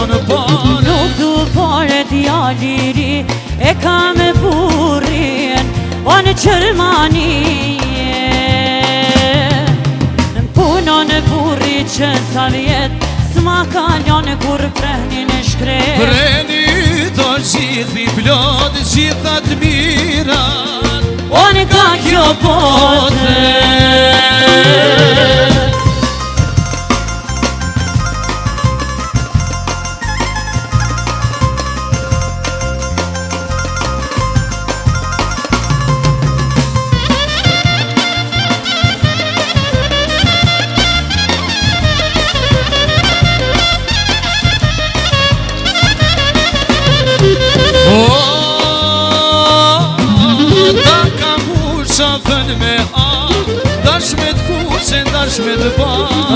donë pare. Nuk du pare djaliri, e ka me burin, o në Gjermanie. Puno në burri që sa vjet, s'ma kalon kur prehni në shkret. Preni do gjithë mi plot, gjithat mirat, o në ka kjo bote.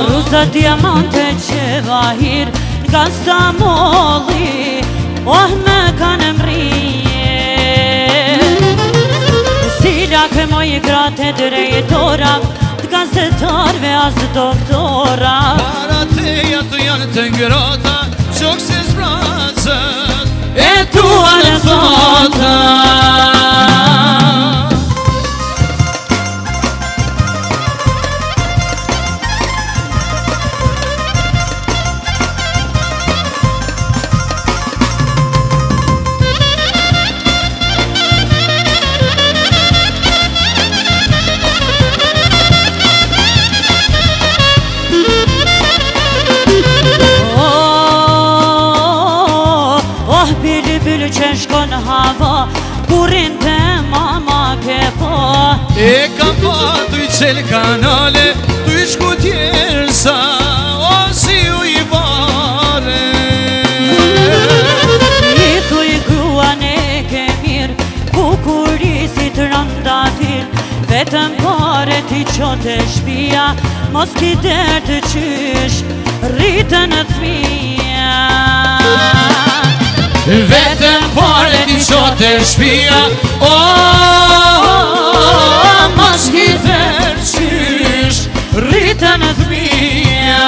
Ruza diamante që vahir nga Stamolli, oh me kanë mrije. Sila ke moj gratë drejtora, të gazetarve as doktora. Para teja të janë të ngrota, qokë se zbrazët, e tua në thota. Që shkon hava, kurin të mama ke po. E kam pa tu i qel kanale, tu i shku tjersa, o si u i bare. I tu i gruan e ke mirë, kukurisit rëndafil, vetëm pare ti qote shpia, mos ki der të qysh, rritën të thmia. Vetëm pare ti qote shpia, o mos ki der qysh, rritën të thmia.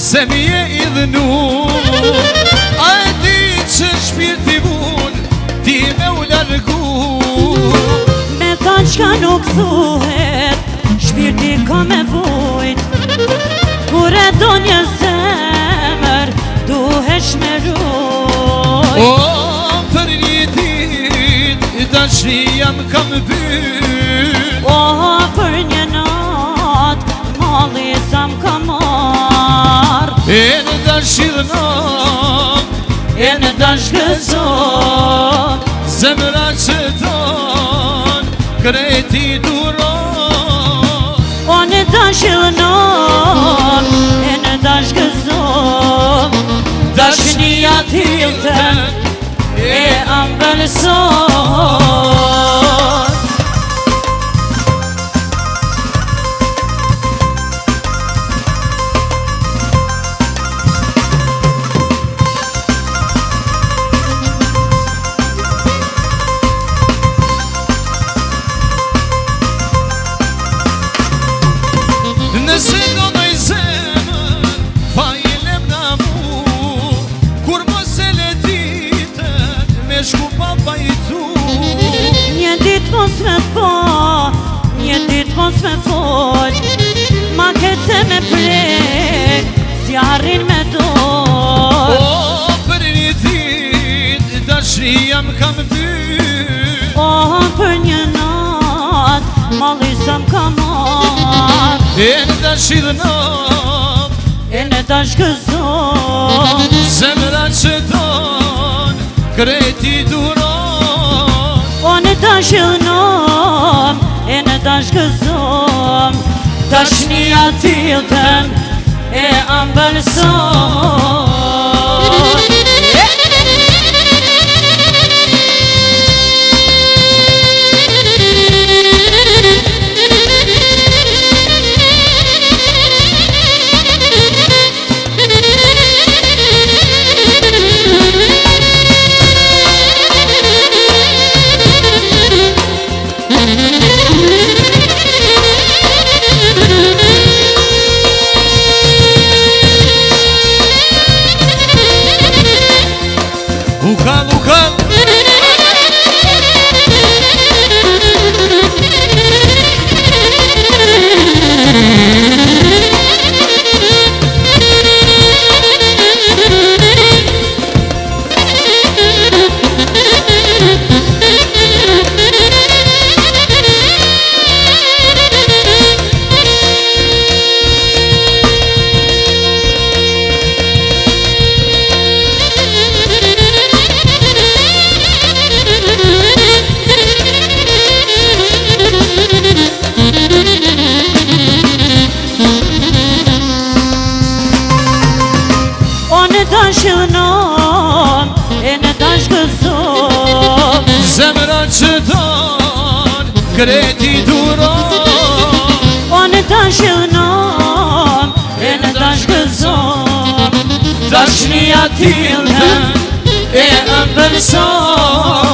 Se mi e idhënu, a e di që shpirti mun ti me u largu. Me thanë qka nuk thuhet, shpirti ka me vujt, kur e do një zemër, duhesh me rujt. O, për një dit, dashni jam kam byt. O, për një nat, malli sam kam marr. E në dashirënam, e në dashgëzon, zemra që don, kreti duron. o në dashirënon, e në dashgëzon, dashnia t'ilten e ambëlson. Nëse do doj zemër, fa i lem na mu, kur mos e le ditën, me shku pa pajtu. Një dit mos me po, një dit mos me fol, ma kece me prek, zjarin me dol. O, për një dit, dashni jam kam pyr O, për një nat, malli sa m'ka marr E në dashidhënat E në dashgëzon Zemra që don Kreti duron O në dashgëzon E në dashgëzon Dashnia t'ilten E ambëlson Ukan, ukan dashënon E në dashgëzon Zemra që don Kreti duron O në dashënon E në dashgëzon Dashnia t'ilten E ambëlson